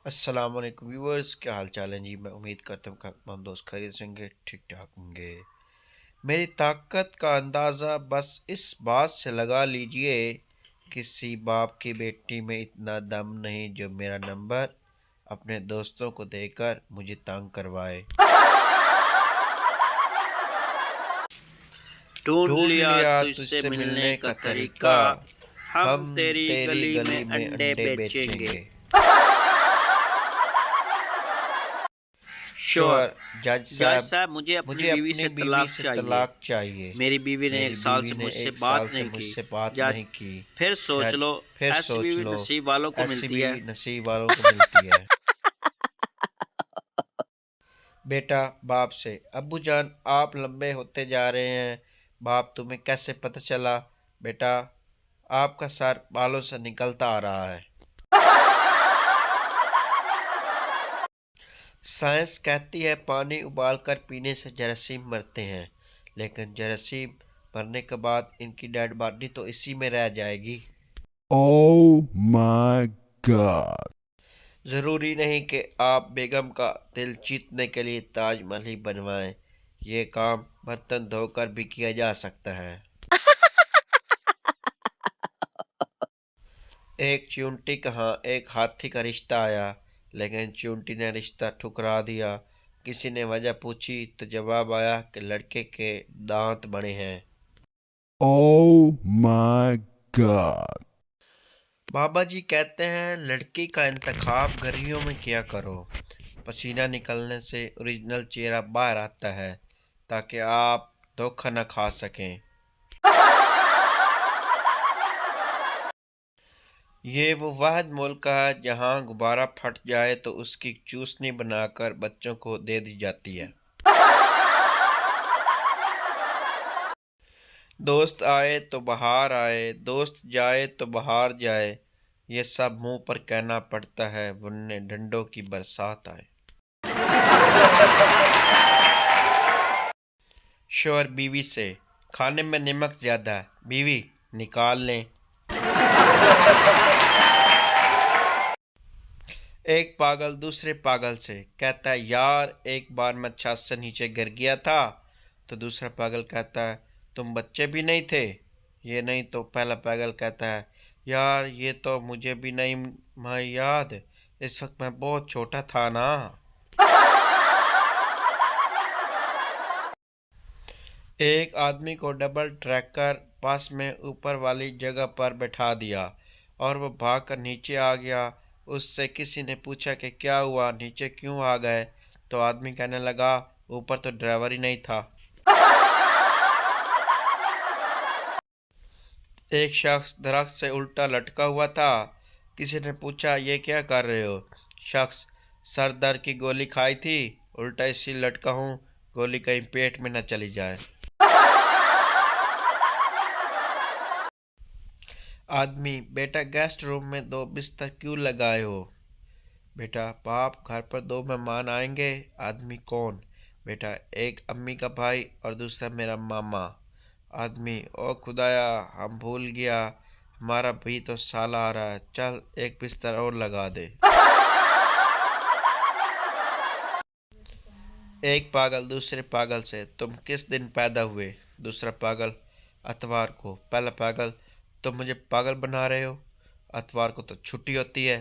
अस्सलाम वालेकुम व्यूअर्स, क्या हाल चाल है जी। मैं उम्मीद करता हूँ कि आप तमाम दोस्त खैरियत से होंगे, ठीक ठाक होंगे। मेरी ताकत का अंदाज़ा बस इस बात से लगा लीजिए, किसी बाप की बेटी में इतना दम नहीं जो मेरा नंबर अपने दोस्तों को देकर मुझे तंग करवाए। ढूंढ ढूंढ लिया लिया तुझसे तुझसे मिलने मिलने का का तरीका। तरीका, हम हम तेरी तेरी गली में गली में अंडे अंडे बेचेंगे। बेचेंगे। श्योर। श्योर। जज जज साहब, साहब, मुझे अपनी मुझे बीवी अपनी से बीवी तलाक से चाहिए। तलाक चाहिए। मेरी बीवी ने मेरी एक साल बीवी से ने मुझसे एक बात साल से नहीं की। मुझसे बात जज, नहीं की। फिर सोच जज, लो। फिर ऐसी सोच बीवी लो। नसीब वालों को ऐसी मिलती है। बीवी नसीब वालों को मिलती है। बेटा बाप से, अब्बू जान आप लंबे होते जा रहे हैं, बाप तुम्हें कैसे पता चला? बेटा, आपका सर बालों से निकलता आ रहा है। साइंस कहती है पानी उबालकर पीने से जरासीम मरते हैं, लेकिन जरासीम मरने के बाद इनकी डेड बॉडी तो इसी में रह जाएगी। Oh my god. ज़रूरी नहीं कि आप बेगम का दिल जीतने के लिए ताजमहल ही बनवाएं। ये काम बर्तन धोकर भी किया जा सकता है। एक चूंटी कहाँ एक हाथी का रिश्ता आया, लेकिन चूंटी ने रिश्ता ठुकरा दिया। किसी ने वजह पूछी तो जवाब आया कि लड़के के दांत बड़े हैं। Oh my god. बाबा जी कहते हैं लड़की का इंतखाब गर्मियों में किया करो, पसीना निकलने से ओरिजिनल चेहरा बाहर आता है, ताकि आप धोखा न खा सकें। ये वो वाहिद मुल्क है जहाँ गुब्बारा फट जाए तो उसकी चूसनी बनाकर बच्चों को दे दी जाती है। दोस्त आए तो बाहर आए, दोस्त जाए तो बाहर जाए, ये सब मुंह पर कहना पड़ता है वरने डंडों की बरसात आए। शोहर बीवी से, खाने में नमक ज़्यादा है, बीवी निकाल लें। एक पागल दूसरे पागल से कहता है यार एक बार मैं छत से नीचे गिर गया था। तो दूसरा पागल कहता है तुम बच्चे भी नहीं थे? ये नहीं तो पहला पागल कहता है यार ये तो मुझे भी नहीं मैं याद, इस वक्त मैं बहुत छोटा था ना। एक आदमी को डबल ट्रैकर बस में ऊपर वाली जगह पर बैठा दिया और वो भागकर नीचे आ गया। उससे किसी ने पूछा कि क्या हुआ, नीचे क्यों आ गए? तो आदमी कहने लगा ऊपर तो ड्राइवर ही नहीं था। एक शख्स दरख्त से उल्टा लटका हुआ था। किसी ने पूछा ये क्या कर रहे हो? शख्स, सर दर्द की गोली खाई थी, उल्टा इसी लटका हूँ, गोली कहीं पेट में न चली जाए। आदमी, बेटा गेस्ट रूम में दो बिस्तर क्यों लगाए हो? बेटा, बाप घर पर दो मेहमान आएंगे। आदमी, कौन? बेटा, एक अम्मी का भाई और दूसरा मेरा मामा। आदमी, ओ खुदाया हम भूल गया, हमारा भी तो साला आ रहा है, चल एक बिस्तर और लगा दे। एक पागल दूसरे पागल से, तुम किस दिन पैदा हुए? दूसरा पागल, अतवार को। पहला पागल, तुम मुझे पागल बना रहे हो, अतवार को तो छुट्टी होती है।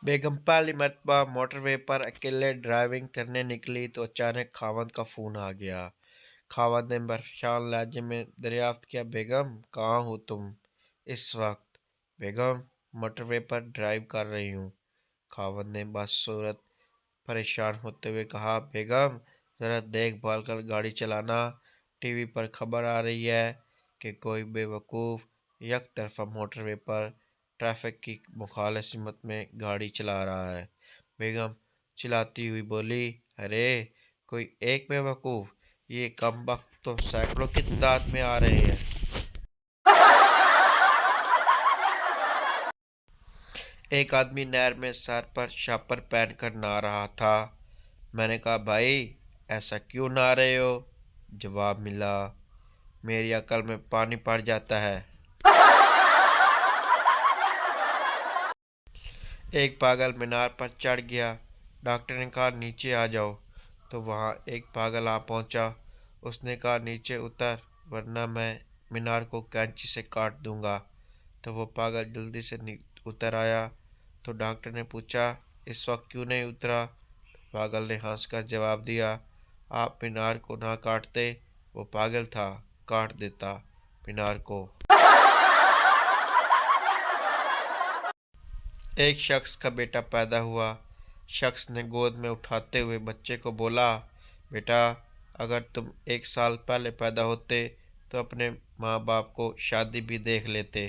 बेगम पहली मर्तबा मोटरवे पर अकेले ड्राइविंग करने निकली तो अचानक खावंद का फ़ोन आ गया। खावंद ने परेशान लहजे में दरियाफ्त किया, बेगम कहाँ हो तुम इस वक्त? बेगम, मोटरवे पर ड्राइव कर रही हूँ। खावंद ने बदसूरत परेशान होते हुए कहा, बेगम ज़रा देखभाल कर गाड़ी चलाना, टीवी पर खबर आ रही है कि कोई बेवकूफ़ एक तरफा मोटरवे पर ट्रैफिक की मुखालफत में गाड़ी चला रहा है। बेगम चिल्लाती हुई बोली, अरे कोई एक बेवकूफ़, ये कमबख्त तो सैकड़ों की तादाद में आ रहे हैं। एक आदमी नहर में सर पर शापर पहन कर नहा रहा था। मैंने कहा भाई ऐसा क्यों नहा रहे हो? जवाब मिला, मेरी अकल में पानी पड़ जाता है। एक पागल मीनार पर चढ़ गया। डॉक्टर ने कहा नीचे आ जाओ। तो वहाँ एक पागल आ पहुँचा। उसने कहा नीचे उतर, वरना मैं मीनार को कैंची से काट दूंगा। तो वो पागल जल्दी से उतर आया। तो डॉक्टर ने पूछा इस वक्त क्यों नहीं उतरा। पागल ने हंसकर जवाब दिया, आप मीनार को ना काटते, वो पागल था, काट देता मीनार को। एक शख्स का बेटा पैदा हुआ। शख्स ने गोद में उठाते हुए बच्चे को बोला, बेटा, अगर तुम 1 साल पहले पैदा होते तो अपने माँ बाप को शादी भी देख लेते।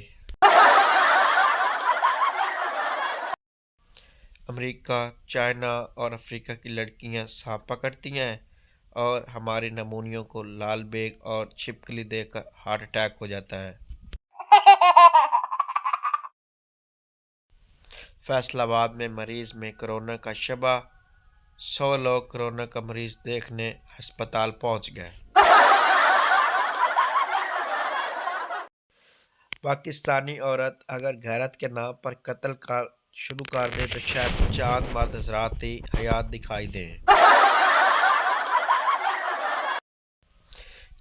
अमेरिका, चाइना और अफ्रीका की लड़कियां सांप पकड़ती हैं और हमारे नमूनियों को लाल बेग और छिपकली देकर हार्ट अटैक हो जाता है। फैसलाबाद में मरीज में कोरोना का शबा। 100 लोग कोरोना का मरीज देखने अस्पताल पहुंच गए। पाकिस्तानी औरत अगर गैरत के नाम पर कत्ल का शुरू कर दे तो शायद चांद मर्द हजरात ही हयात दिखाई दें।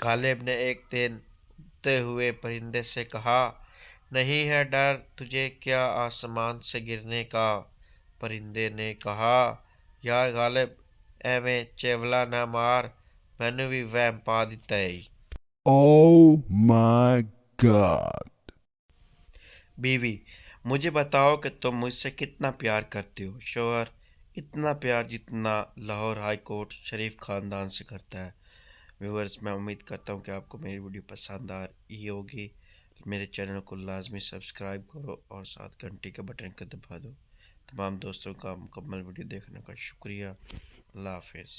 गालिब ने एक दिन उड़ते हुए परिंदे से कहा, नहीं है डर तुझे क्या आसमान से गिरने का। परिंदे ने कहा, यार गालिब, एवें चेवला ना मार, मैनू भी वहम पा दिता है। Oh my God. बीवी, मुझे बताओ कि तुम मुझसे कितना प्यार करती हो। शोहर, इतना प्यार जितना लाहौर हाई कोर्ट शरीफ खानदान से करता है। व्यूअर्स, मैं उम्मीद करता हूँ कि आपको मेरी वीडियो पसंद आ रही होगी। मेरे चैनल को लाजमी सब्सक्राइब करो और साथ घंटी के बटन को दबा दो। तमाम दोस्तों का मुकम्मल वीडियो देखने का शुक्रिया। अल्लाह हाफिज़।